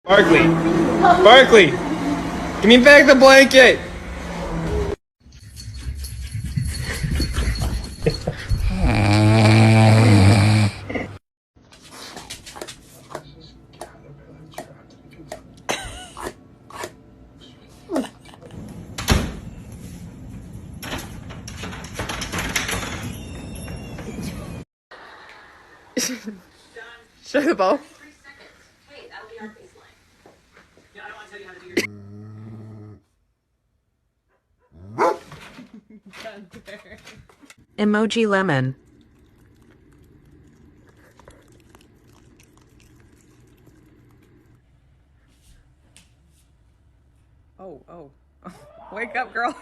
Barkley. Barkley. Give me back the blanket. Show the ball. Wait, that'll be our baseline. Yeah, I don't want to tell you how to do your Emoji lemon. Oh. Wake up, girl.